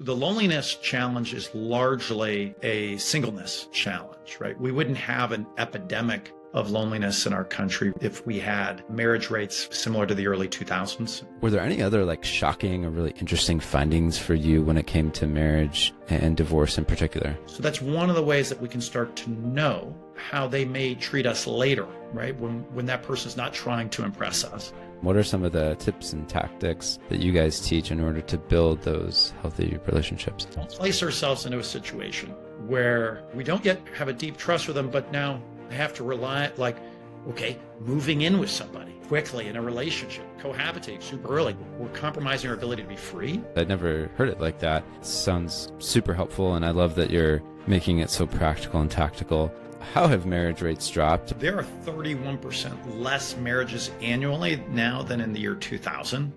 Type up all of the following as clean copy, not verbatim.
The loneliness challenge is largely a singleness challenge, right? We wouldn't have an epidemic of loneliness in our country if we had marriage rates similar to the early 2000s. Were there any other shocking or really interesting findings for you when it came to marriage and divorce in particular? So that's one of the ways that we can start to know how they may treat us later, right? When that person's not trying to impress us. What are some of the tips and tactics that you guys teach in order to build those healthy relationships? We'll place ourselves into a situation where we don't yet have a deep trust with them, but now have to rely, moving in with somebody quickly in a relationship, cohabitating super early. We're compromising our ability to be free. I'd never heard it like that. It sounds super helpful, and I love that you're making it so practical and tactical. How have marriage rates dropped? There are 31% less marriages annually now than in the year 2000.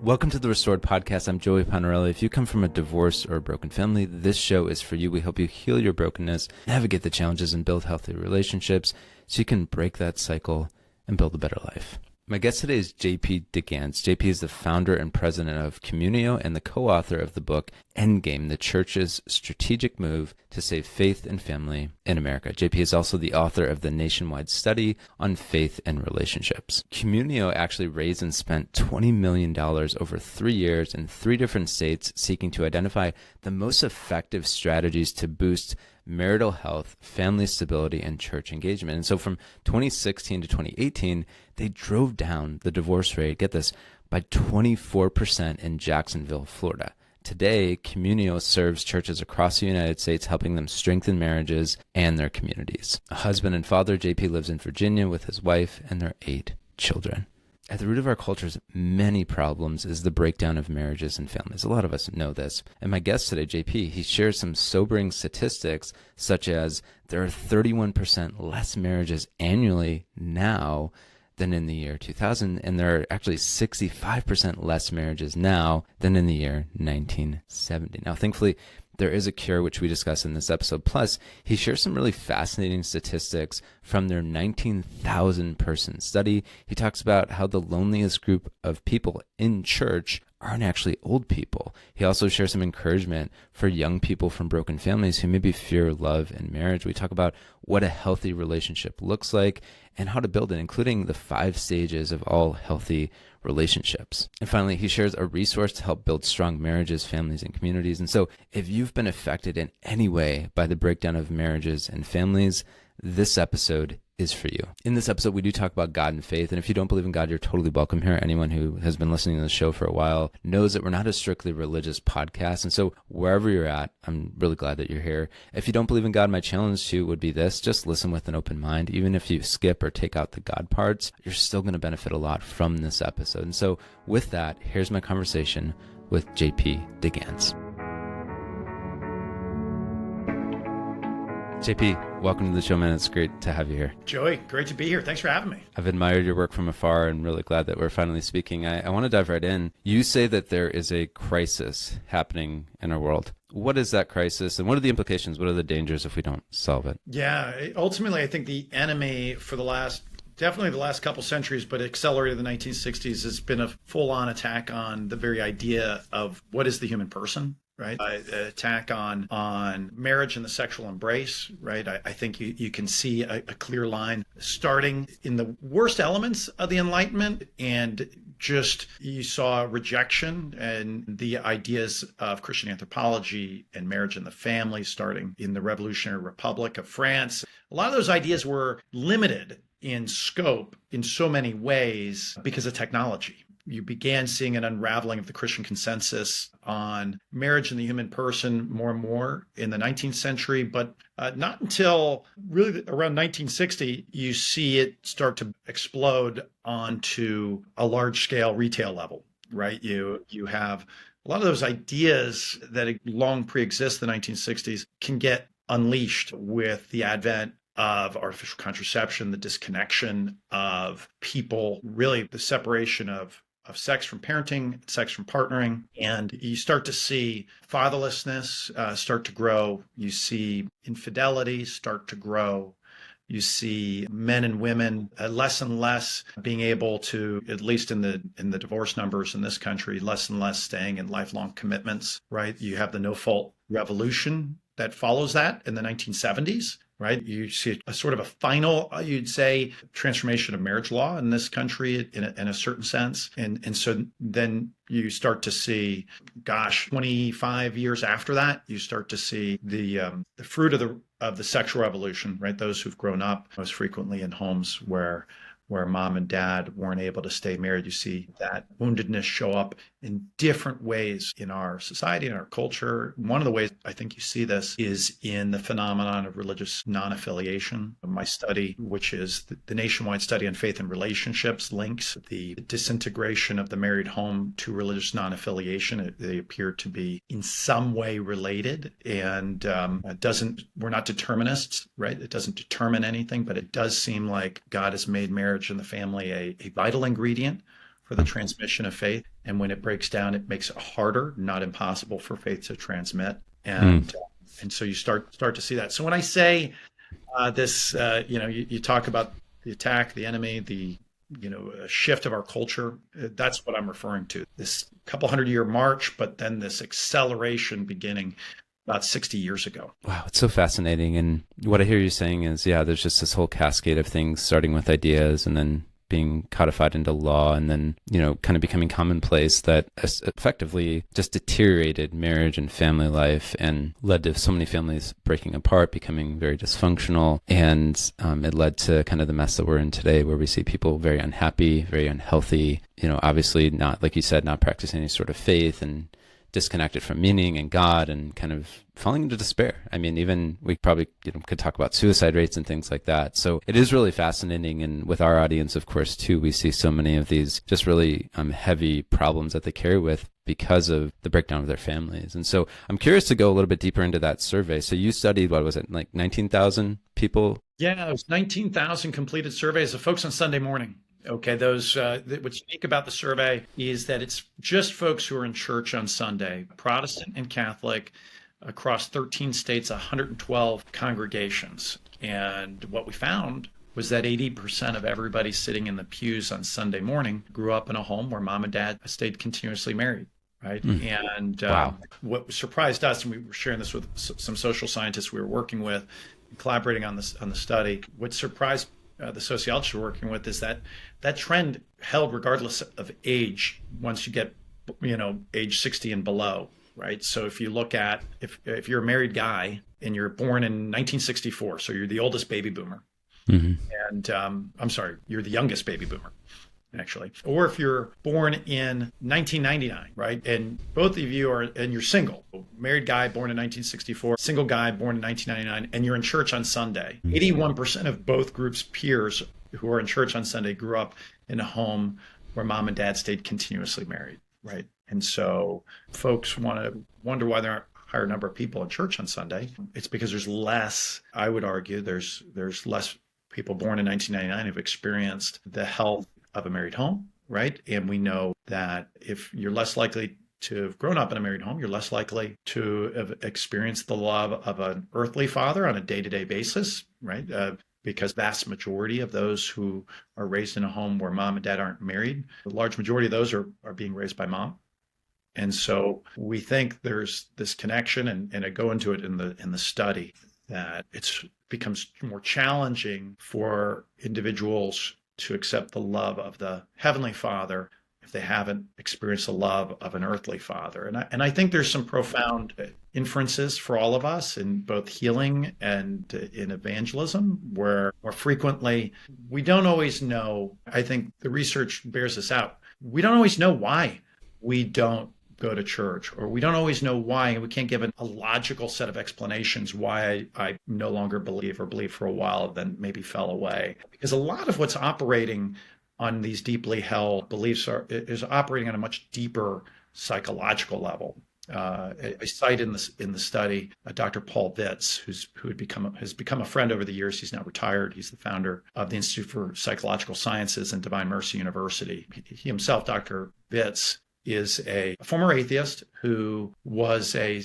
Welcome to the Restored Podcast. I'm Joey Panarelli. If you come from a divorce or a broken family, this show is for you. We help you heal your brokenness, navigate the challenges, and build healthy relationships so you can break that cycle and build a better life. My guest today is JP DeGance. JP is the founder and president of Communio and the co-author of the book Endgame, the Church's Strategic Move to Save Faith and Family in America. JP is also the author of the nationwide study on faith and relationships. Communio actually raised and spent $20 million over 3 years in 3 different states, seeking to identify the most effective strategies to boost marital health, family stability, and church engagement. And so from 2016 to 2018, they drove down the divorce rate, get this, by 24% in Jacksonville, Florida. Today, Communio serves churches across the United States, helping them strengthen marriages and their communities. A husband and father, JP lives in Virginia with his wife and their 8 children. At the root of our culture's many problems is the breakdown of marriages and families. A lot of us know this. And my guest today, JP, he shares some sobering statistics, such as there are 31% less marriages annually now than in the year 2000, and there are actually 65% less marriages now than in the year 1970. Now, thankfully, there is a cure, which we discuss in this episode. Plus, he shares some really fascinating statistics from their 19,000 person study. He talks about how the loneliest group of people in church aren't actually old people. He also shares some encouragement for young people from broken families who maybe fear love and marriage. We talk about what a healthy relationship looks like and how to build it, including the 5 stages of all healthy relationships. And finally, he shares a resource to help build strong marriages, families, and communities. And so if you've been affected in any way by the breakdown of marriages and families, this episode is for you. In this episode, we do talk about God and faith. And if you don't believe in God, you're totally welcome here. Anyone who has been listening to the show for a while knows that we're not a strictly religious podcast. And so wherever you're at, I'm really glad that you're here. If you don't believe in God, my challenge to you would be this: just listen with an open mind. Even if you skip or take out the God parts, you're still going to benefit a lot from this episode. And so with that, here's my conversation with JP DeGance. JP, welcome to the show, man. It's great to have you here. Joey, great to be here. Thanks for having me. I've admired your work from afar and really glad that we're finally speaking. I want to dive right in. You say that there is a crisis happening in our world. What is that crisis, and what are the implications? What are the dangers if we don't solve it? Yeah, ultimately, I think the enemy for definitely the last couple centuries, but accelerated in the 1960s, has been a full-on attack on the very idea of what is the human person. Right, attack on marriage and the sexual embrace. Right, I think you can see a clear line starting in the worst elements of the Enlightenment, and just you saw rejection and the ideas of Christian anthropology and marriage and the family starting in the Revolutionary Republic of France. A lot of those ideas were limited in scope in so many ways because of technology. You began seeing an unraveling of the Christian consensus on marriage and the human person more and more in the 19th century, but not until really around 1960, you see it start to explode onto a large-scale retail level, right? You have a lot of those ideas that long pre-exist the 1960s can get unleashed with the advent of artificial contraception, the disconnection of people, really the separation of sex from parenting, sex from partnering. And you start to see fatherlessness start to grow. You see infidelity start to grow. You see men and women less and less being able to, at least in the divorce numbers in this country, less and less staying in lifelong commitments, right? You have the no-fault revolution that follows that in the 1970s, right? You see a sort of a final, you'd say, transformation of marriage law in this country in a certain sense. And so then you start to see, 25 years after that, you start to see the fruit of the sexual revolution, right? Those who've grown up most frequently in homes where mom and dad weren't able to stay married. You see that woundedness show up in different ways in our society, in our culture. One of the ways I think you see this is in the phenomenon of religious non-affiliation. My study, which is the nationwide study on faith and relationships, links the disintegration of the married home to religious non-affiliation. They appear to be in some way related, and we're not determinists, right? It doesn't determine anything, but it does seem like God has made marriage and the family a vital ingredient for the transmission of faith. And when it breaks down, it makes it harder, not impossible, for faith to transmit. And so you start to see that. So when I say this, you talk about the attack, the enemy, the shift of our culture. That's what I'm referring to. This couple 100-year march, but then this acceleration beginning about 60 years ago. Wow, it's so fascinating. And what I hear you saying is, there's just this whole cascade of things, starting with ideas and then being codified into law, and then, kind of becoming commonplace, that effectively just deteriorated marriage and family life and led to so many families breaking apart, becoming very dysfunctional. And it led to kind of the mess that we're in today, where we see people very unhappy, very unhealthy, obviously not, like you said, not practicing any sort of faith, and disconnected from meaning and God, and kind of falling into despair. I mean, even we probably could talk about suicide rates and things like that. So it is really fascinating. And with our audience, of course, too, we see so many of these just really heavy problems that they carry with because of the breakdown of their families. And so I'm curious to go a little bit deeper into that survey. So you studied, what was it, like 19,000 people? Yeah, it was 19,000 completed surveys of folks on Sunday morning. Okay, what's unique about the survey is that it's just folks who are in church on Sunday, Protestant and Catholic, across 13 states, 112 congregations. And what we found was that 80% of everybody sitting in the pews on Sunday morning grew up in a home where mom and dad stayed continuously married. Right. And wow. What surprised us, and we were sharing this with some social scientists we were working with, collaborating on the study, what surprised the sociologists we're working with is that trend held regardless of age once you get, age 60 and below, right? So if you look at, if you're a married guy and you're born in 1964, so you're the oldest baby boomer, and I'm sorry, you're the youngest baby boomer, actually. Or if you're born in 1999, right? And both of you and you're single, married guy born in 1964, single guy born in 1999, and you're in church on Sunday. 81% of both groups' peers who are in church on Sunday grew up in a home where mom and dad stayed continuously married, right? And so folks wonder why there aren't a higher number of people in church on Sunday. It's because there's less, I would argue, there's less people born in 1999 who've experienced the health of a married home, right? And we know that if you're less likely to have grown up in a married home, you're less likely to have experienced the love of an earthly father on a day-to-day basis, right? Because vast majority of those who are raised in a home where mom and dad aren't married, the large majority of those are being raised by mom. And so we think there's this connection, and I go into it in the study, that it becomes more challenging for individuals to accept the love of the Heavenly Father if they haven't experienced the love of an earthly father. And I think there's some profound inferences for all of us in both healing and in evangelism, where more frequently we don't always know. I think the research bears this out. We don't always know why we don't go to church, or we don't always know why, and we can't give a logical set of explanations why I no longer believe, or believe for a while, then maybe fell away. Because a lot of what's operating on these deeply held beliefs is operating on a much deeper psychological level. I cite in the study Dr. Paul Vitz, who has become a friend over the years. He's now retired. He's the founder of the Institute for Psychological Sciences and Divine Mercy University. He himself, Dr. Vitz, is a former atheist who was a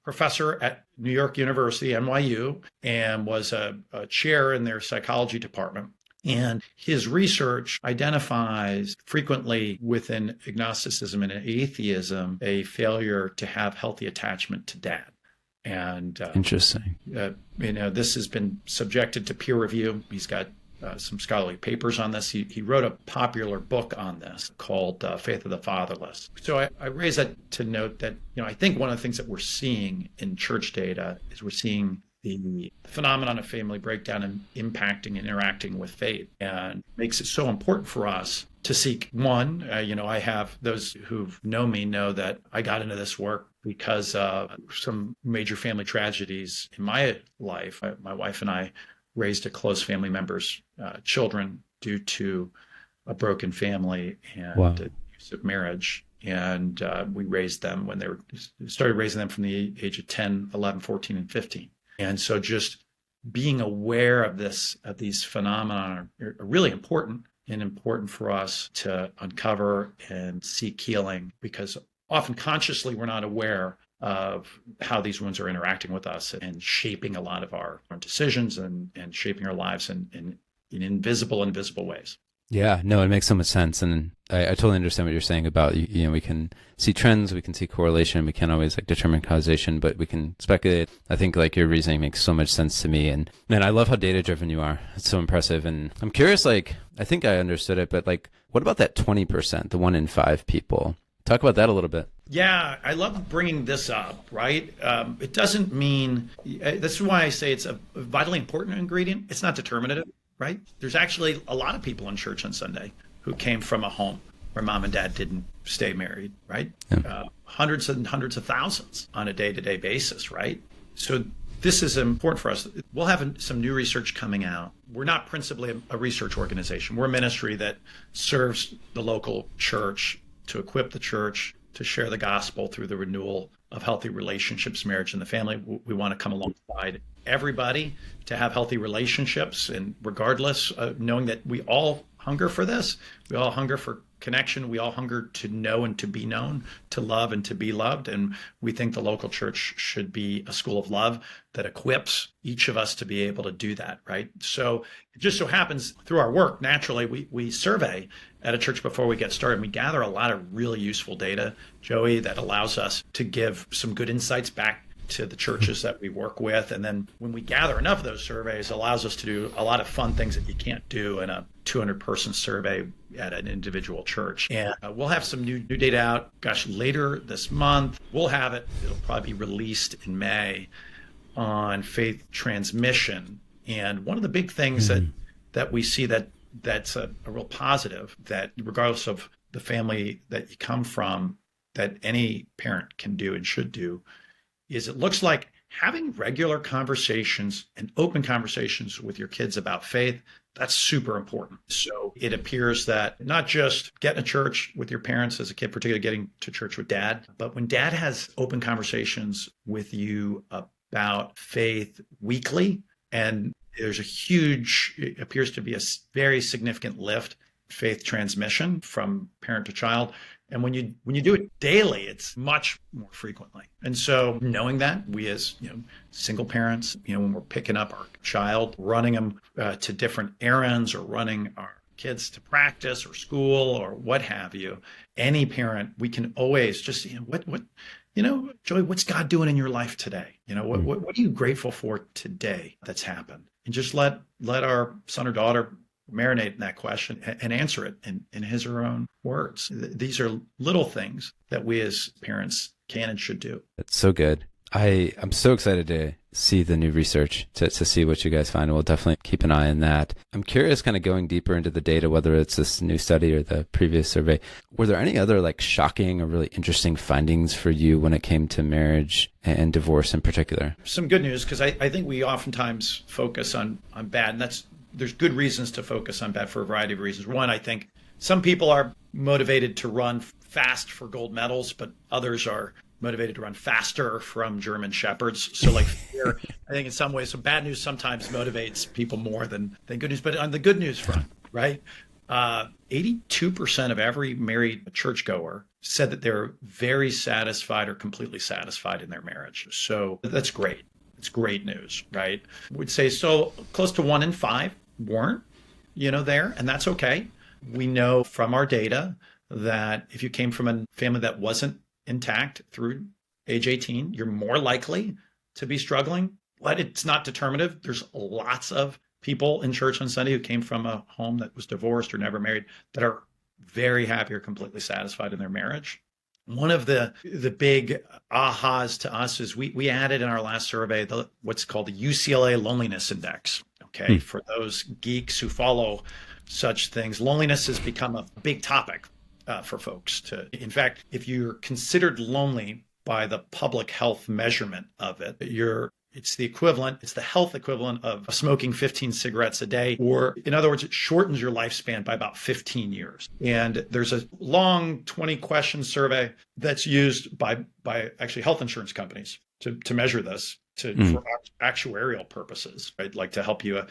professor at New York University, NYU, and was a chair in their psychology department. And his research identifies frequently within agnosticism and atheism a failure to have healthy attachment to dad. And interesting. This has been subjected to peer review. He's got some scholarly papers on this. He wrote a popular book on this called Faith of the Fatherless. So I raise that to note that, I think one of the things that we're seeing in church data is we're seeing the phenomenon of family breakdown and impacting and interacting with faith, and makes it so important for us to seek one. I have those who know me know that I got into this work because of some major family tragedies in my life. My wife and I raised a close family member's children due to a broken family and abusive marriage. And we raised them when started raising them from the age of 10, 11, 14, and 15. And so just being aware of these phenomena are really important for us to uncover and seek healing, because often consciously we're not aware of how these wounds are interacting with us and shaping a lot of our decisions and shaping our lives in invisible ways. Yeah, no, it makes so much sense. And I totally understand what you're saying about, we can see trends, we can see correlation, we can't always determine causation, but we can speculate. I think your reasoning makes so much sense to me. And man, I love how data driven you are. It's so impressive. And I'm curious, I think I understood it, but what about that 20%, the 1 in 5 people? Talk about that a little bit. Yeah, I love bringing this up, right? It doesn't mean, this is why I say it's a vitally important ingredient. It's not determinative, right? There's actually a lot of people in church on Sunday who came from a home where mom and dad didn't stay married, right? Yeah. Hundreds and hundreds of thousands on a day-to-day basis, right? So this is important for us. We'll have some new research coming out. We're not principally a research organization. We're a ministry that serves the local church to equip the church to share the gospel through the renewal of healthy relationships, marriage, and the family. We want to come alongside everybody to have healthy relationships, and regardless, knowing that we all hunger for this, we all hunger for connection, we all hunger to know and to be known, to love and to be loved. And we think the local church should be a school of love that equips each of us to be able to do that, right? So it just so happens through our work, naturally, we survey at a church before we get started. We gather a lot of really useful data, Joey, that allows us to give some good insights back to the churches that we work with. And then when we gather enough of those surveys, it allows us to do a lot of fun things that you can't do in a 200-person survey at an individual church. And we'll have some new data out, later this month. We'll have it. It'll probably be released in May on faith transmission. And one of the big things that we see that's a real positive, that regardless of the family that you come from, that any parent can do and should do, is it looks like having regular conversations and open conversations with your kids about faith. That's super important. So it appears that not just getting to church with your parents as a kid, particularly getting to church with dad, but when dad has open conversations with you about faith weekly, and there's it appears to be a very significant lift, faith transmission from parent to child. And when you do it daily, it's much more frequently. And so knowing that, we as single parents, when we're picking up our child, running them to different errands, or running our kids to practice or school or what have you, any parent, we can always just Joey, what's God doing in your life today? What are you grateful for today that's happened? And just let our son or daughter marinate in that question and answer it in his or her own words. These are little things that we as parents can and should do. That's so good. I'm so excited to see the new research, to see what you guys find. We'll definitely keep an eye on that. I'm curious, kind of going deeper into the data, whether it's this new study or the previous survey, were there any other shocking or really interesting findings for you when it came to marriage and divorce in particular? Some good news, because I think we oftentimes focus on bad, and there's good reasons to focus on bad for a variety of reasons. One, I think some people are motivated to run fast for gold medals, but others are motivated to run faster from German shepherds. So fear, I think in some ways, some bad news sometimes motivates people more than good news. But on the good news front, right? 82% of every married churchgoer said that they're very satisfied or completely satisfied in their marriage. So that's great. It's great news, right? We'd say so close to 1 in 5 weren't, there, and that's okay. We know from our data that if you came from a family that wasn't intact through age 18, you're more likely to be struggling, but it's not determinative. There's lots of people in church on Sunday who came from a home that was divorced or never married that are very happy or completely satisfied in their marriage. One of the big ahas to us is we added in our last survey what's called the UCLA Loneliness Index. Okay, for those geeks who follow such things, loneliness has become a big topic for folks. In fact, if you're considered lonely by the public health measurement of it, it's the health equivalent of smoking 15 cigarettes a day, or in other words, it shortens your lifespan by about 15 years. And there's a long 20-question survey that's used by actually health insurance companies to measure this for actuarial purposes, right? Like to help you,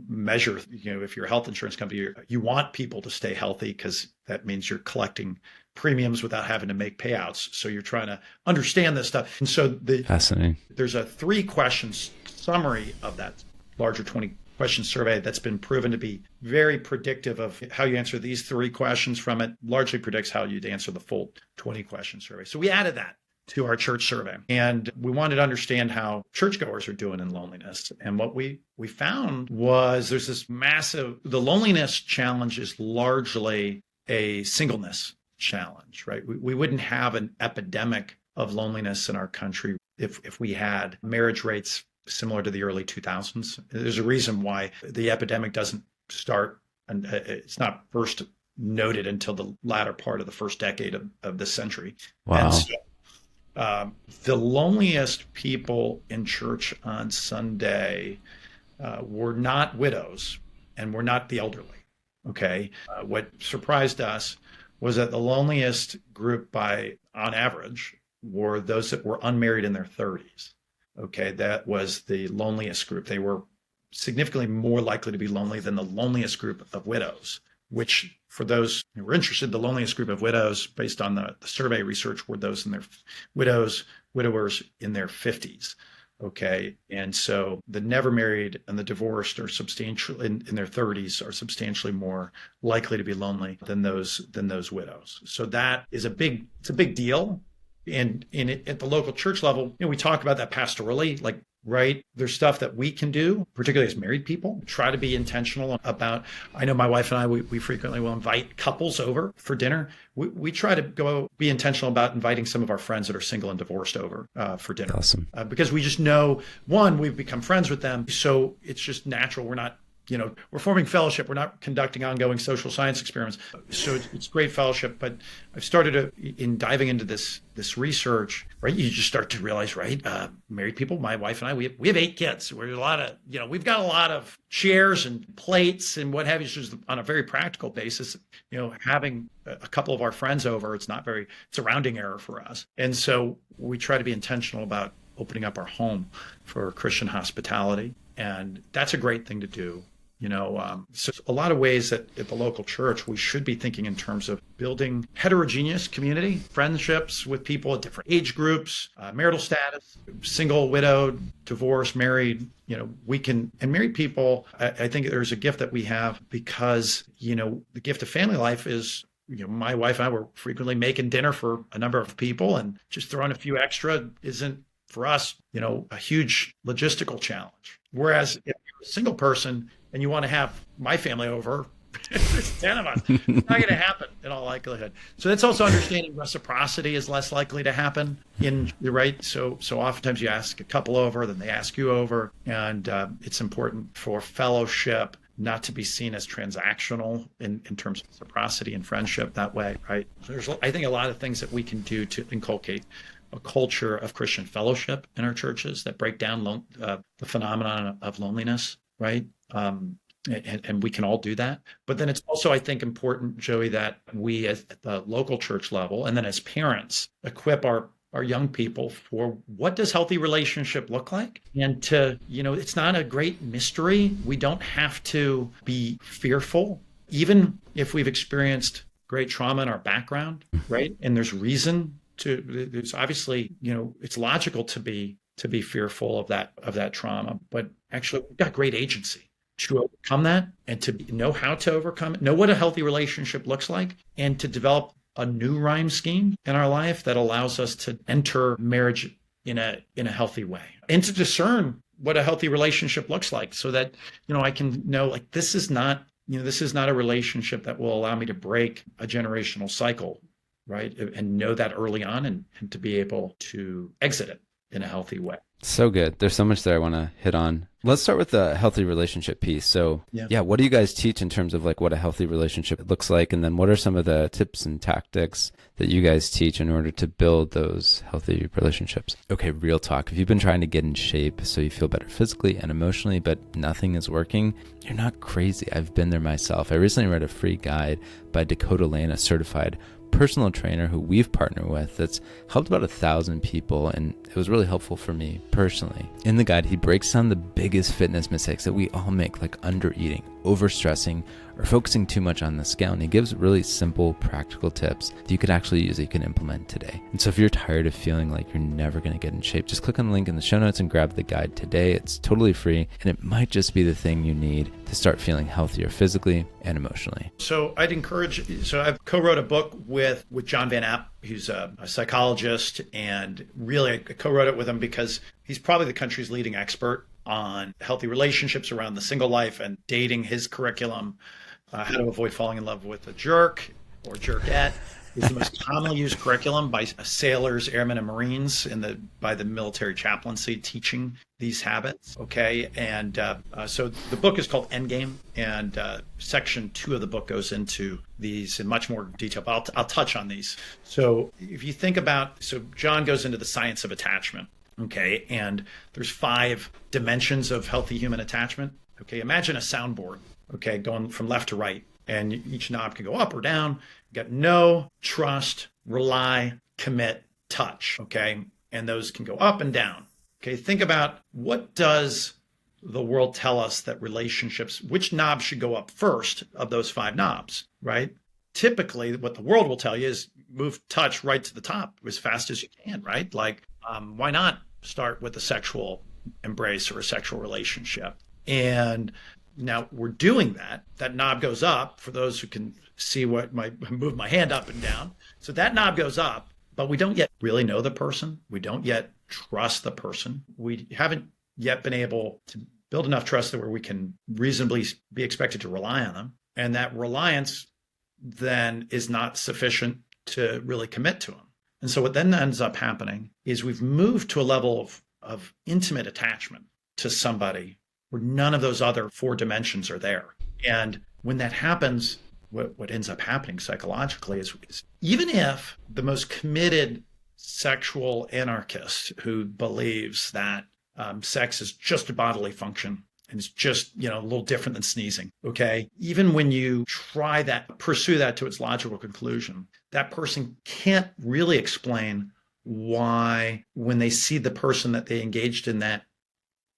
measure, if you're a health insurance company, you want people to stay healthy because that means you're collecting premiums without having to make payouts. So you're trying to understand this stuff. And so fascinating. There's a 3-question summary of that larger 20-question survey that's been proven to be very predictive of how you answer these 3 questions from it, largely predicts how you'd answer the full 20-question survey. So we added that to our church survey. And we wanted to understand how churchgoers are doing in loneliness. And what we found was there's this the loneliness challenge is largely a singleness challenge, right? We wouldn't have an epidemic of loneliness in our country if we had marriage rates similar to the early 2000s. There's a reason why the epidemic doesn't start, and it's not first noted until the latter part of the first decade of this century. Wow. And so, the loneliest people in church on Sunday were not widows and were not the elderly. Okay. What surprised us was that the loneliest group on average were those that were unmarried in their 30s. Okay. That was the loneliest group. They were significantly more likely to be lonely than the loneliest group of widows, which for those who were interested, the loneliest group of widows based on the survey research were those in their widowers in their 50s. Okay. And so the never married and the divorced are substantially in their 30s are substantially more likely to be lonely than those widows. So that is a big deal. And at the local church level, we talk about that pastorally, like, right? There's stuff that we can do, particularly as married people, try to be intentional about. I know my wife and I, we frequently will invite couples over for dinner. We try to be intentional about inviting some of our friends that are single and divorced over for dinner. Awesome. Because we just know, one, we've become friends with them. So it's just natural. We're not, we're forming fellowship. We're not conducting ongoing social science experiments. So it's great fellowship. But I've started in diving into this research, right? You just start to realize, right? Married people, my wife and I, we have 8 kids. We're a lot of, we've got a lot of chairs and plates and what have you. So on a very practical basis, having a couple of our friends over, it's a rounding error for us. And so we try to be intentional about opening up our home for Christian hospitality. And that's a great thing to do. So a lot of ways that at the local church, we should be thinking in terms of building heterogeneous community, friendships with people at different age groups, marital status, single, widowed, divorced, married. And married people, I think there's a gift that we have because, the gift of family life is, my wife and I were frequently making dinner for a number of people, and just throwing a few extra isn't for us, a huge logistical challenge. Whereas if you're a single person and you want to have my family over, there's 10 of us, it's not going to happen in all likelihood. So that's also understanding reciprocity is less likely to happen right. So oftentimes you ask a couple over, then they ask you over. And it's important for fellowship not to be seen as transactional in terms of reciprocity and friendship that way, right? So there's, I think, a lot of things that we can do to inculcate a culture of Christian fellowship in our churches that break down the phenomenon of loneliness, right? And we can all do that. But then it's also, I think, important, Joey, that we at the local church level, and then as parents, equip our young people for what does healthy relationship look like? And it's not a great mystery. We don't have to be fearful even if we've experienced great trauma in our background, right? And there's reason there's obviously, it's logical to be fearful of that trauma, but actually we've got great agency to overcome that and to know how to overcome it, know what a healthy relationship looks like, and to develop a new rhyme scheme in our life that allows us to enter marriage in a healthy way, and to discern what a healthy relationship looks like, so that I can know, like, this is not a relationship that will allow me to break a generational cycle, right? And know that early on, and to be able to exit it in a healthy way. So good. There's so much there I want to hit on. Let's start with the healthy relationship piece. So yeah, what do you guys teach in terms of like what a healthy relationship looks like? And then what are some of the tips and tactics that you guys teach in order to build those healthy relationships? Okay, real talk. If you've been trying to get in shape so you feel better physically and emotionally, but nothing is working, you're not crazy. I've been there myself. I recently read a free guide by Dakota, a certified personal trainer who we've partnered with that's helped about 1,000 people, and it was really helpful for me personally. In the guide, he breaks down the biggest fitness mistakes that we all make, like under-eating, overstressing, or focusing too much on the scale, and he gives really simple, practical tips that you could actually use, that you can implement today. And so if you're tired of feeling like you're never going to get in shape, just click on the link in the show notes and grab the guide today. It's totally free, and it might just be the thing you need to start feeling healthier physically and emotionally. So I've co-wrote a book with John Van App, who's a psychologist, and really I co-wrote it with him because he's probably the country's leading expert on healthy relationships around the single life and dating. His curriculum, how to avoid falling in love with a jerk or jerkette, is the most commonly used curriculum by sailors, airmen, and Marines by the military chaplaincy teaching these habits. Okay, and so the book is called Endgame, and section 2 of the book goes into these in much more detail. But I'll touch on these. So if you think about, John goes into the science of attachment. Okay, and there's 5 dimensions of healthy human attachment. Okay, imagine a soundboard. Okay, going from left to right, and each knob can go up or down. You got know, trust, rely, commit, touch. Okay, and those can go up and down. Okay, think about, what does the world tell us that relationships, which knob should go up first of those 5 knobs, right? Typically, what the world will tell you is move touch right to the top as fast as you can, right? Like, why not start with a sexual embrace or a sexual relationship? And now we're doing that. That knob goes up, for those who can see what move my hand up and down. So that knob goes up, but we don't yet really know the person. We don't yet trust the person. We haven't yet been able to build enough trust that where we can reasonably be expected to rely on them. And that reliance then is not sufficient to really commit to them. And so what then ends up happening is we've moved to a level of intimate attachment to somebody where none of those other 4 dimensions are there. And when that happens, what ends up happening psychologically is even if the most committed sexual anarchist who believes that sex is just a bodily function and it's just, a little different than sneezing, okay? Even when you try that, pursue that to its logical conclusion, that person can't really explain why, when they see the person that they engaged in that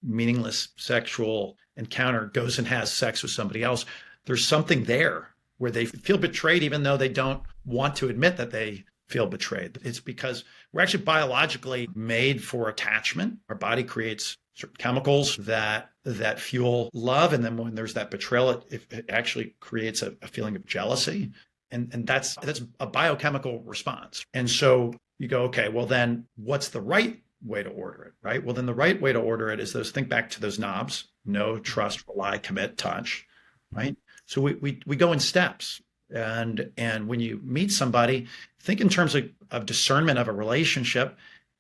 meaningless sexual encounter goes and has sex with somebody else, there's something there where they feel betrayed, even though they don't want to admit that they feel betrayed. It's because we're actually biologically made for attachment. Our body creates certain chemicals that fuel love. And then when there's that betrayal, it actually creates a feeling of jealousy. And that's a biochemical response. And so you go, okay, well then what's the right way to order it, right? Well, then the right way to order it is think back to those knobs: know, trust, rely, commit, touch, right? So we go in steps. And when you meet somebody, think in terms of discernment of a relationship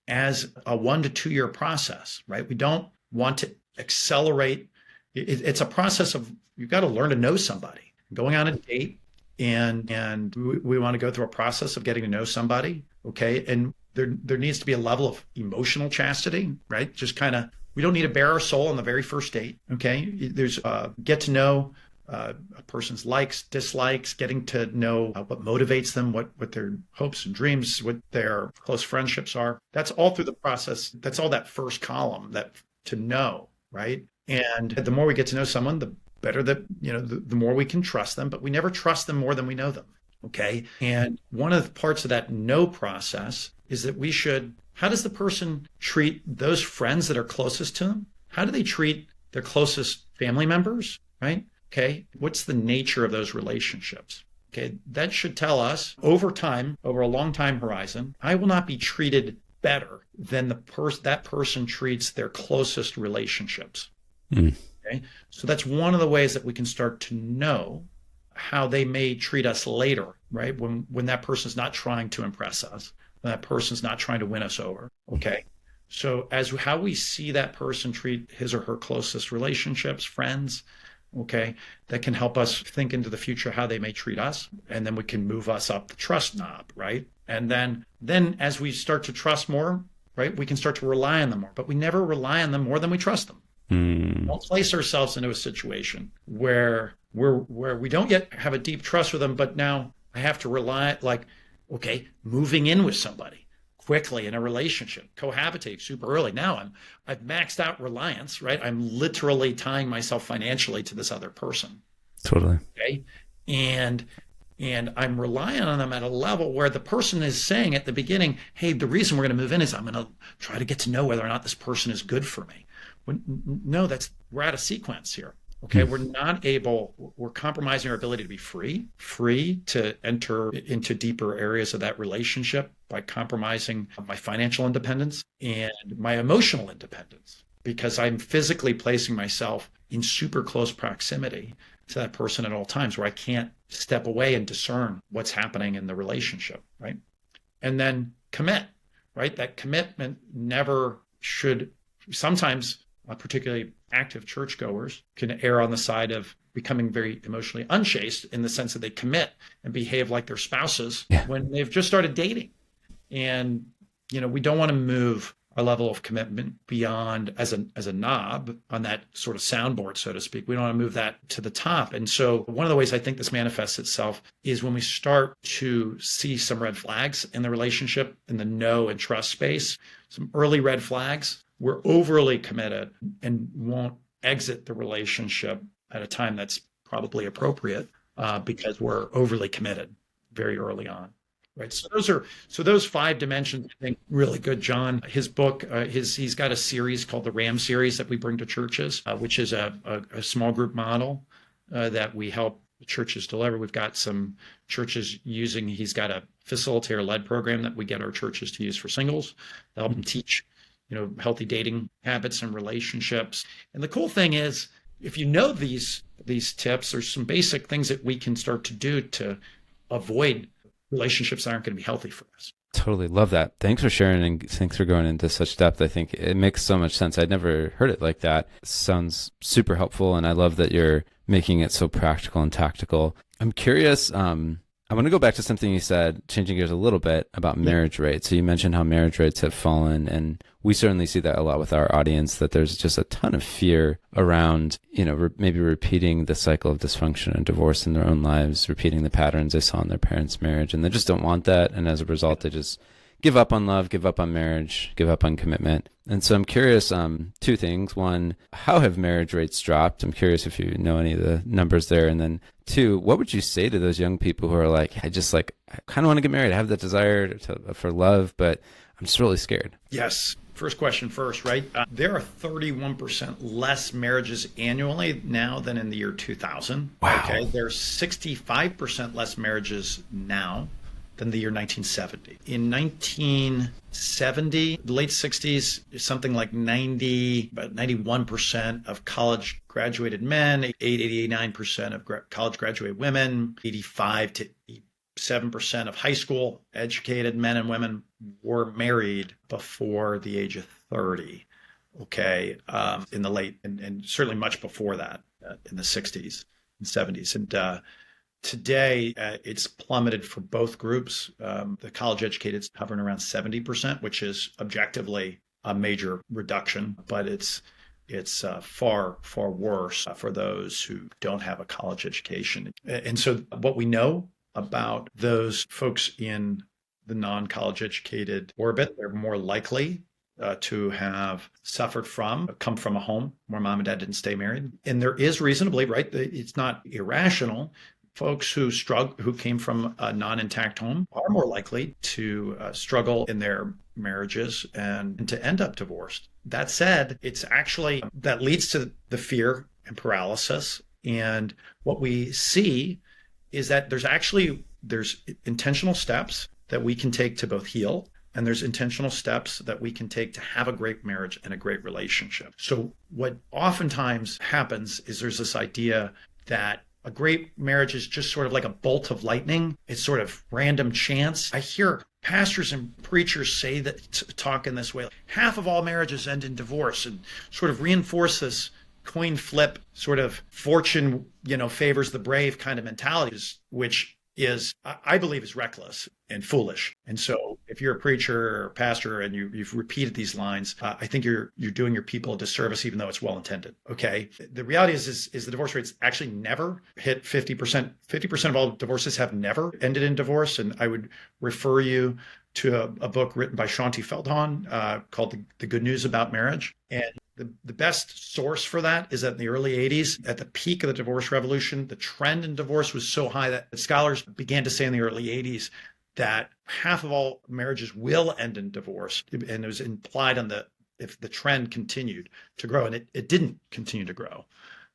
as a 1 to 2 year process, right? We don't want to accelerate. It's a process of, you've got to learn to know somebody. Going on a date, and we want to go through a process of getting to know somebody, okay? And there needs to be a level of emotional chastity, right? Just kind of, we don't need to bare our soul on the very first date, okay? There's get to know a person's likes, dislikes, getting to know what motivates them, what their hopes and dreams, what their close friendships are. That's all through the process. That's all that first column, that to know, right? And the more we get to know someone, better that, the more we can trust them, but we never trust them more than we know them. Okay. And one of the parts of that know process is that how does the person treat those friends that are closest to them? How do they treat their closest family members? Right. Okay. What's the nature of those relationships? Okay. That should tell us over time, over a long time horizon, I will not be treated better than that person treats their closest relationships. Okay. So that's one of the ways that we can start to know how they may treat us later, right? When that person's not trying to impress us, when that person's not trying to win us over. Okay. So how we see that person treat his or her closest relationships, friends, okay, that can help us think into the future how they may treat us. And then we can move us up the trust knob, right? And then as we start to trust more, right, we can start to rely on them more, but we never rely on them more than we trust them. Don't place ourselves into a situation where we don't yet have a deep trust with them, but now I have to rely, like, okay, moving in with somebody quickly in a relationship, cohabitating super early. Now I've maxed out reliance, right? I'm literally tying myself financially to this other person. Totally. Okay. And I'm relying on them at a level where the person is saying at the beginning, hey, the reason we're going to move in is I'm going to try to get to know whether or not this person is good for me. No, we're out of sequence here. Okay. We're compromising our ability to be free to enter into deeper areas of that relationship by compromising my financial independence and my emotional independence, because I'm physically placing myself in super close proximity to that person at all times where I can't step away and discern what's happening in the relationship. Right. And then commit, right? That commitment never should, sometimes particularly active churchgoers can err on the side of becoming very emotionally unchaste in the sense that they commit and behave like their spouses when they've just started dating. And, we don't want to move our level of commitment beyond as a knob on that sort of soundboard, so to speak. We don't want to move that to the top. And so one of the ways I think this manifests itself is when we start to see some red flags in the relationship, in the know and trust space, some early red flags. We're overly committed and won't exit the relationship at a time that's probably appropriate because we're overly committed very early on. Right. So those 5 dimensions, I think, really good. John, his book, he's got a series called the RAM series that we bring to churches, which is a small group model that we help churches deliver. We've got some churches he's got a facilitator-led program that we get our churches to use for singles to help them teach healthy dating habits and relationships. And the cool thing is, if you know these tips, there's some basic things that we can start to do to avoid relationships that aren't going to be healthy for us. Totally love that. Thanks for sharing and thanks for going into such depth. I think it makes so much sense. I'd never heard it like that. It sounds super helpful, and I love that you're making it so practical and tactical. I'm curious, I want to go back to something you said, changing gears a little bit, about marriage rates. So you mentioned how marriage rates have fallen, and we certainly see that a lot with our audience, that there's just a ton of fear around, maybe repeating the cycle of dysfunction and divorce in their own lives, repeating the patterns they saw in their parents' marriage, and they just don't want that. And as a result, they just give up on love, give up on marriage, give up on commitment. And so I'm curious, 2 things. 1, how have marriage rates dropped? I'm curious if you know any of the numbers there. And then 2, what would you say to those young people who are like, I kind of want to get married. I have that desire for love, but I'm just really scared. Yes. First question first, right? There are 31% less marriages annually now than in the year 2000. Wow. Okay. There's 65% less marriages now than the year 1970. In 1970, the late 60s, something like about 91% of college graduated men, 89% of college graduated women, 85 to 7% of high school educated men and women were married before the age of 30. Okay. In the late, and certainly much before that, in the 60s and 70s. And, today, it's plummeted for both groups. The college educated is hovering around 70%, which is objectively a major reduction, but it's far, far worse for those who don't have a college education. And so what we know about those folks in the non-college educated orbit, they're more likely to have suffered come from a home where mom and dad didn't stay married. And there is reasonably, right? It's not irrational. Folks who came from a non-intact home are more likely to struggle in their marriages and to end up divorced. That said, it's actually that leads to the fear and paralysis. And what we see is that there's intentional steps that we can take to both heal, and there's intentional steps that we can take to have a great marriage and a great relationship. So what oftentimes happens is there's this idea that a great marriage is just sort of like a bolt of lightning. It's sort of random chance. I hear pastors and preachers say that, talk in this way. Half of all marriages end in divorce, and sort of reinforce this coin flip sort of fortune, favors the brave kind of mentality, which is, I believe, is reckless and foolish. And so if you're a preacher or pastor and you've repeated these lines, I think you're doing your people a disservice, even though it's well-intended. Okay. The reality is the divorce rates actually never hit 50%. 50% of all divorces have never ended in divorce. And I would refer you to a book written by Shaunti Feldhahn called The Good News About Marriage. And the best source for that is that in the early 80s, at the peak of the divorce revolution, the trend in divorce was so high that scholars began to say in the early 80s that half of all marriages will end in divorce. And it was implied if the trend continued to grow, and it didn't continue to grow.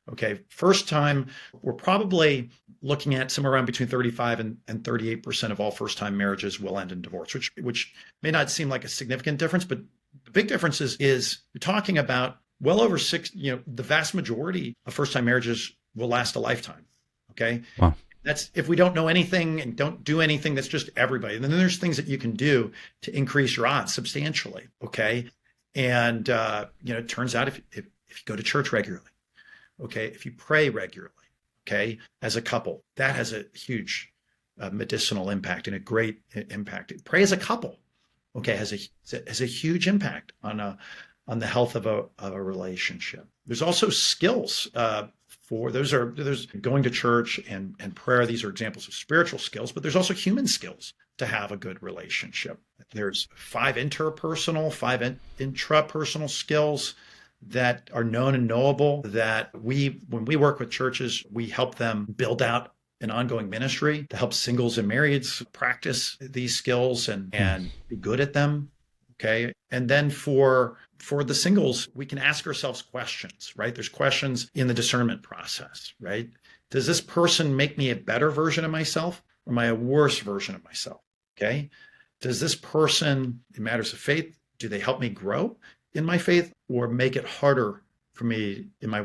Okay, first time, we're probably looking at somewhere around between 35 and 38% of all first-time marriages will end in divorce, which may not seem like a significant difference, but the big difference is you're talking about well over the vast majority of first-time marriages will last a lifetime. Okay. Wow. That's if we don't know anything and don't do anything, that's just everybody. And then there's things that you can do to increase your odds substantially. Okay. And, it turns out if you go to church regularly, okay, if you pray regularly, okay, as a couple, that has a huge medicinal impact and a great impact. Pray as a couple, okay, has a huge impact on the health of a relationship. There's also skills there's going to church and prayer. These are examples of spiritual skills, but there's also human skills to have a good relationship. There's 5 interpersonal, 5 intrapersonal skills that are known and knowable that when we work with churches, we help them build out an ongoing ministry to help singles and marrieds practice these skills and be good at them. Okay. And then for the singles, we can ask ourselves questions, right? There's questions in the discernment process, right? Does this person make me a better version of myself, or am I a worse version of myself? Okay. Does this person, in matters of faith, do they help me grow in my faith or make it harder for me in my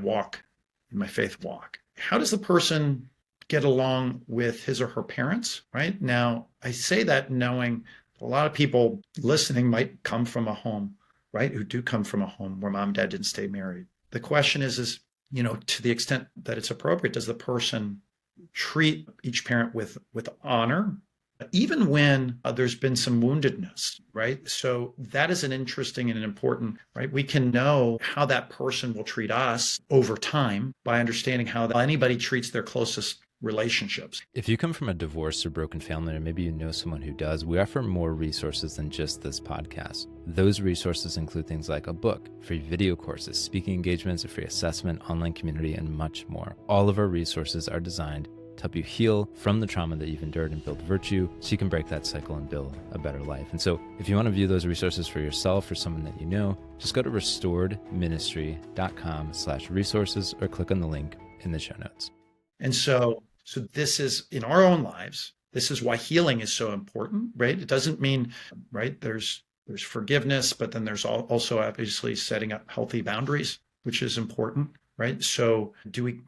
faith walk? How does the person get along with his or her parents, right? Now, I say that knowing a lot of people listening might come from a home, right? Who do come from a home where mom and dad didn't stay married. The question is, to the extent that it's appropriate, does the person treat each parent with honor, even when there's been some woundedness, right? So that is an interesting and an important, right? We can know how that person will treat us over time by understanding how anybody treats their closest relationships. If you come from a divorced or broken family, or maybe you know someone who does, we offer more resources than just this podcast. Those resources include things like a book, free video courses, speaking engagements, a free assessment, online community, and much more. All of our resources are designed to help you heal from the trauma that you've endured and build virtue so you can break that cycle and build a better life. And so if you want to view those resources for yourself or someone that you know, just go to restoredministry.com/resources or click on the link in the show notes. And so this is in our own lives. This is why healing is so important, right? It doesn't mean, right? There's forgiveness, but then there's also obviously setting up healthy boundaries, which is important, right? So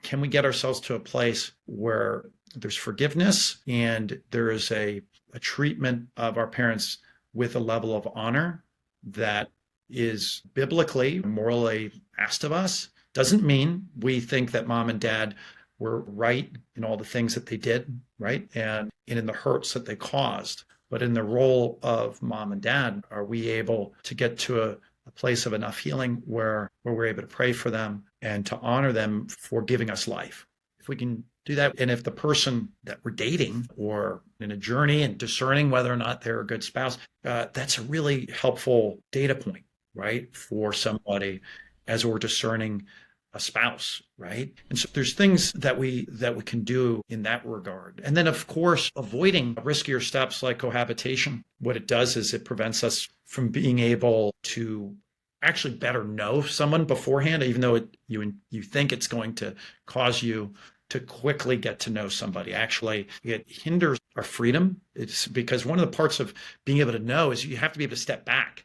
can we get ourselves to a place where there's forgiveness and there is a treatment of our parents with a level of honor that is biblically, morally asked of us? Doesn't mean we think that mom and dad were right in all the things that they did, right? And in the hurts that they caused. But in the role of mom and dad, are we able to get to a place of enough healing where we're able to pray for them and to honor them for giving us life? If we can do that, and if the person that we're dating or in a journey and discerning whether or not they're a good spouse, that's a really helpful data point. right, for somebody as we're discerning a spouse, right? And so there's things that we can do in that regard. And then of course, avoiding riskier steps like cohabitation. What it does is it prevents us from being able to actually better know someone beforehand, even though you think it's going to cause you to quickly get to know somebody. Actually, it hinders our freedom. It's because one of the parts of being able to know is you have to be able to step back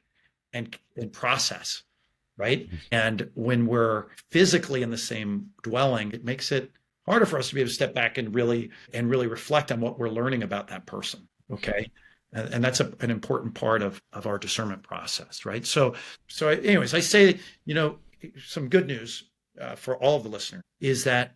and process, right? And when we're physically in the same dwelling, it makes it harder for us to be able to step back and really reflect on what we're learning about that person. Okay. And that's an important part of our discernment process, right? So anyways, I say, some good news for all of the listeners is that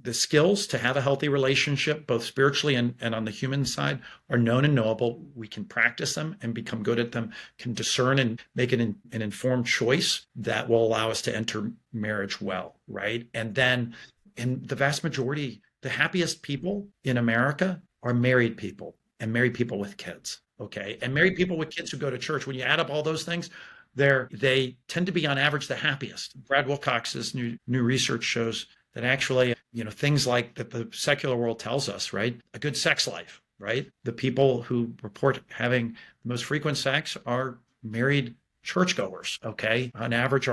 the skills to have a healthy relationship, both spiritually and on the human side, are known and knowable. We can practice them and become good at them, can discern and make an informed choice that will allow us to enter marriage well, right? And then in the vast majority, the happiest people in America are married people and married people with kids, okay? And married people with kids who go to church. When you add up all those things, they tend to be on average the happiest. Brad Wilcox's new research shows that actually, things like that the secular world tells us, right? A good sex life, right? The people who report having the most frequent sex are married churchgoers, okay? On average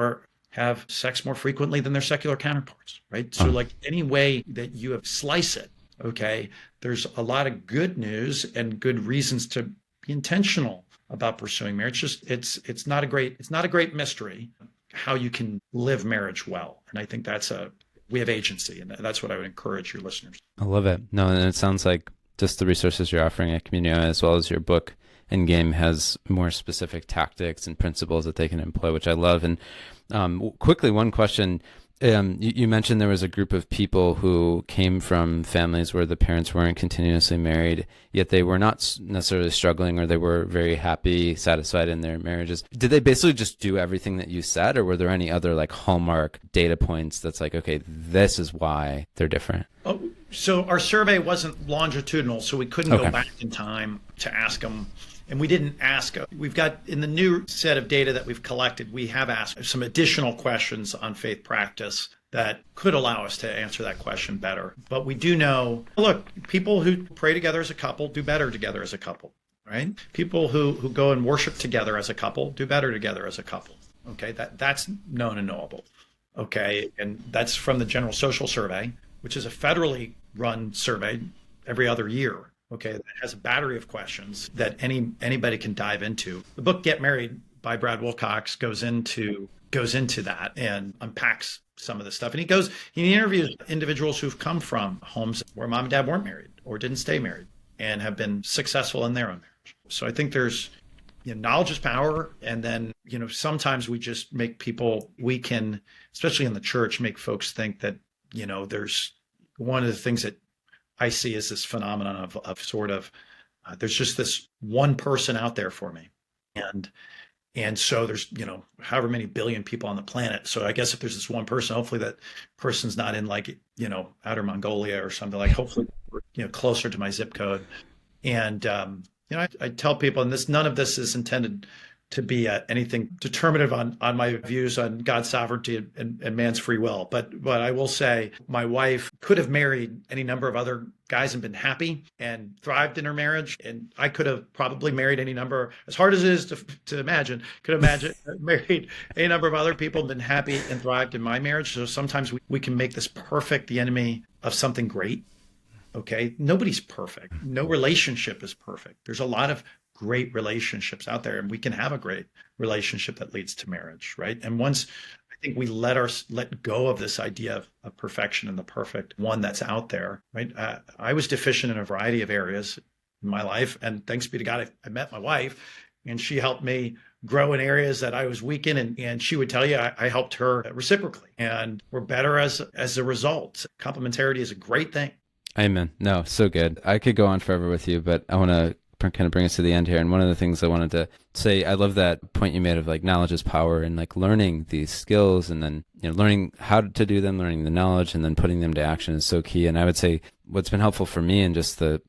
have sex more frequently than their secular counterparts, right? So like any way that you slice it, okay, there's a lot of good news and good reasons to be intentional about pursuing marriage. Just it's not a great mystery how you can live marriage well. And I think we have agency, and that's what I would encourage your listeners. I love it. No, and it sounds like just the resources you're offering at Communio, as well as your book and game, has more specific tactics and principles that they can employ, which I love. And quickly, one question. You mentioned there was a group of people who came from families where the parents weren't continuously married, yet they were not necessarily struggling, or they were very happy, satisfied in their marriages. Did they basically just do everything that you said, or were there any other like hallmark data points that's like, okay, this is why they're different? Oh, so our survey wasn't longitudinal, so we couldn't go back in time to ask them. And we didn't ask. We've got, in the new set of data that we've collected, we have asked some additional questions on faith practice that could allow us to answer that question better. But we do know, look, people who pray together as a couple do better together as a couple, right? People who go and worship together as a couple do better together as a couple. Okay, that's known and knowable. Okay, and that's from the General Social Survey, which is a federally run survey every other year. Okay, that has a battery of questions that anybody can dive into. The book Get Married by Brad Wilcox goes into that and unpacks some of the stuff. And he interviews individuals who've come from homes where mom and dad weren't married or didn't stay married and have been successful in their own marriage. So I think there's, knowledge is power. And then, sometimes we just make we can, especially in the church, make folks think that, there's one of the things that I see is this phenomenon of sort of, there's just this one person out there for me. And so there's, however many billion people on the planet. So I guess if there's this one person, hopefully that person's not in like, outer Mongolia or something, like hopefully, closer to my zip code. And, I tell people, and none of this is intended to be anything determinative on my views on God's sovereignty and man's free will. But I will say my wife could have married any number of other guys and been happy and thrived in her marriage. And I could have probably married any number, as hard as it is to imagine, married any number of other people and been happy and thrived in my marriage. So sometimes we can make this perfect the enemy of something great. Okay. Nobody's perfect. No relationship is perfect. There's a lot of great relationships out there, and we can have a great relationship that leads to marriage, right? And once I think we let go of this idea of perfection and the perfect one that's out there, right? I was deficient in a variety of areas in my life, and thanks be to God, I met my wife, and she helped me grow in areas that I was weak in, and she would tell you I helped her reciprocally, and we're better as a result. Complementarity is a great thing. Amen. No, so good. I could go on forever with you, but I want to kind of bring us to the end here. And one of the things I wanted to say, I love that point you made of like knowledge is power, and like learning these skills and then, learning how to do them, learning the knowledge and then putting them to action is so key. And I would say what's been helpful for me and just the,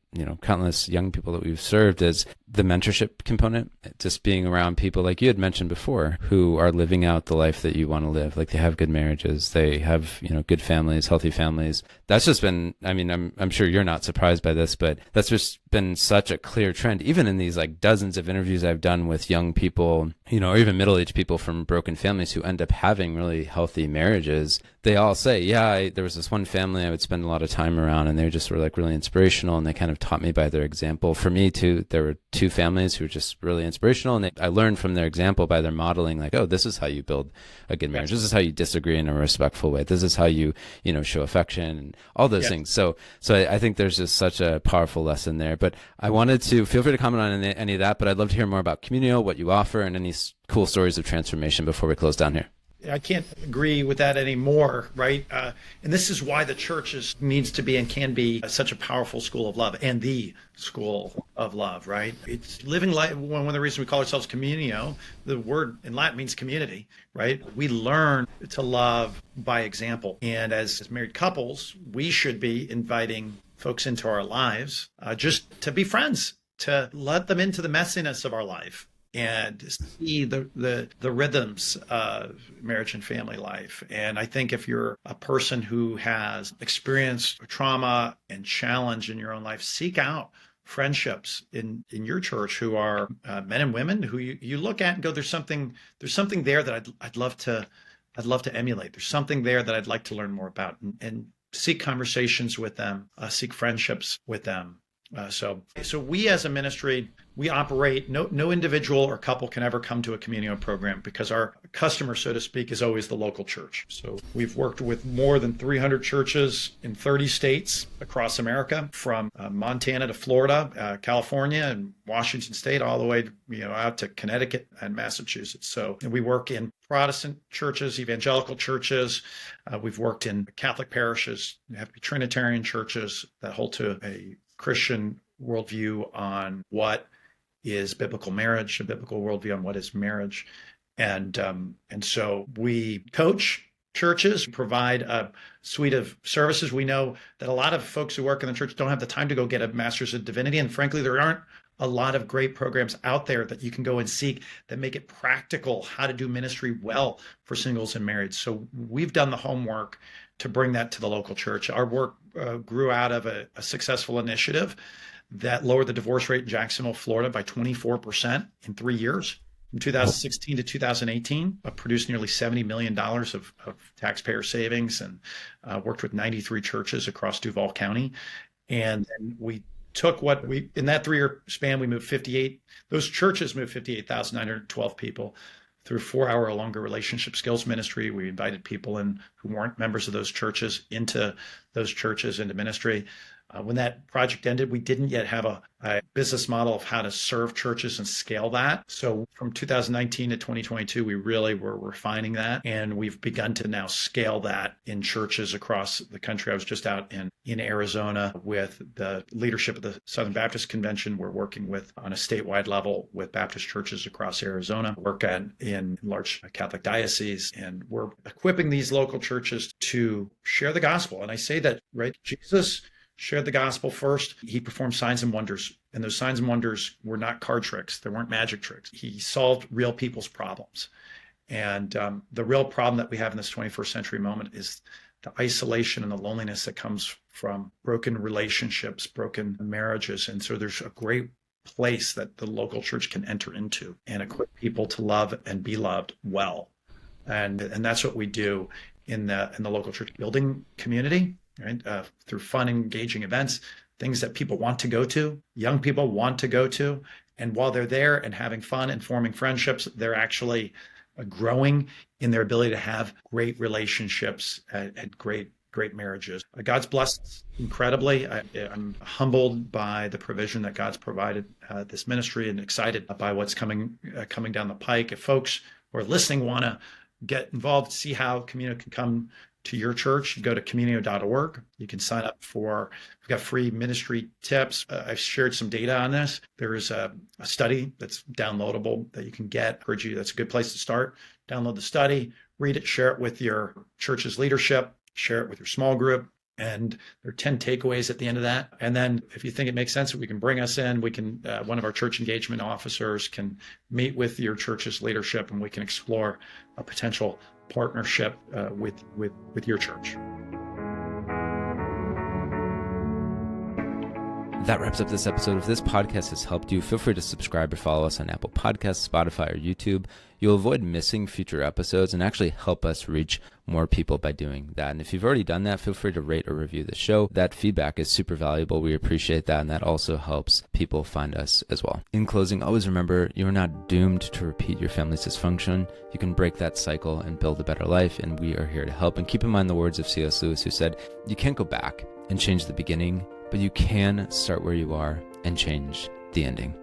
countless young people that we've served is the mentorship component, just being around people like you had mentioned before, who are living out the life that you want to live. Like they have good marriages, they have, good families, healthy families. That's just been, I mean, I'm sure you're not surprised by this, but that's just been such a clear trend, even in these like dozens of interviews I've done with young people, or even middle-aged people from broken families who end up having really healthy marriages. They all say, yeah, there was this one family I would spend a lot of time around, and they just were like really inspirational, and they kind of taught me by their example. For me too, there were two families who were just really inspirational, and I learned from their example by their modeling, like, oh, this is how you build a good marriage. This is how you disagree in a respectful way. This is how you, show affection and all those things. So I think there's just such a powerful lesson there. But I wanted to feel free to comment on any of that, but I'd love to hear more about Communio, what you offer, and any cool stories of transformation before we close down here. I can't agree with that anymore, right? And this is why the church needs to be and can be such a powerful school of love, and the school of love, right? It's living life. One of the reasons we call ourselves Communio, the word in Latin means community, right? We learn to love by example. And as married couples, we should be inviting folks into our lives just to be friends, to let them into the messiness of our life, and see the rhythms of marriage and family life. And I think if you're a person who has experienced trauma and challenge in your own life, seek out friendships in your church who are men and women who you look at and go, there's something there that I'd love to emulate. There's something there that I'd like to learn more about, and seek conversations with them, seek friendships with them. So we as a ministry, we operate, no individual or couple can ever come to a Communio program because our customer, so to speak, is always the local church. So we've worked with more than 300 churches in 30 states across America, from Montana to Florida, California and Washington State, all the way out to Connecticut and Massachusetts. So we work in Protestant churches, evangelical churches. We've worked in Catholic parishes. We have to be Trinitarian churches that hold to a Christian worldview on what is biblical marriage, a biblical worldview on what is marriage. And so we coach churches, provide a suite of services. We know that a lot of folks who work in the church don't have the time to go get a master's of divinity. And frankly, there aren't a lot of great programs out there that you can go and seek that make it practical how to do ministry well for singles and marrieds. So we've done the homework to bring that to the local church. Our work grew out of a successful initiative that lowered the divorce rate in Jacksonville, Florida by 24% in 3 years. From 2016 to 2018, produced nearly $70 million of taxpayer savings, and worked with 93 churches across Duval County. And then we took in that 3-year span, we moved those churches moved 58,912 people through 4-hour or longer relationship skills ministry. We invited people in who weren't members of those churches into ministry. When that project ended, we didn't yet have a business model of how to serve churches and scale that. So from 2019 to 2022, we really were refining that, and we've begun to now scale that in churches across the country. I was just out in Arizona with the leadership of the Southern Baptist Convention. We're working on a statewide level with Baptist churches across Arizona, in large Catholic dioceses, and we're equipping these local churches to share the gospel. And I say that, right? Jesus shared the gospel first. He performed signs and wonders. And those signs and wonders were not card tricks. They weren't magic tricks. He solved real people's problems. And the real problem that we have in this 21st century moment is the isolation and the loneliness that comes from broken relationships, broken marriages. And so there's a great place that the local church can enter into and equip people to love and be loved well. And that's what we do in the local church, building community, right? Through fun, engaging events, things that people want to go to, young people want to go to. And while they're there and having fun and forming friendships, they're actually growing in their ability to have great relationships and great marriages. God's blessed us incredibly. I'm humbled by the provision that God's provided this ministry, and excited by what's coming down the pike. If folks who are listening want to get involved, see how Communio can come to your church, go to communio.org. You can sign up we've got free ministry tips. I've shared some data on this. There is a study that's downloadable that you can get. I encourage you, that's a good place to start. Download the study, read it, share it with your church's leadership, share it with your small group. And there are 10 takeaways at the end of that. And then if you think it makes sense, we can bring us in. We can, one of our church engagement officers can meet with your church's leadership, and we can explore a potential partnership with your church. That wraps up this episode. If this podcast has helped you, feel free to subscribe or follow us on Apple Podcasts, Spotify, or YouTube. You'll avoid missing future episodes and actually help us reach more people by doing that. And if you've already done that, feel free to rate or review the show. That feedback is super valuable. We appreciate that, and that also helps people find us as well. In closing, always remember, you are not doomed to repeat your family's dysfunction. You can break that cycle and build a better life, and we are here to help. And keep in mind the words of C.S. Lewis, who said, you can't go back and change the beginning, but you can start where you are and change the ending.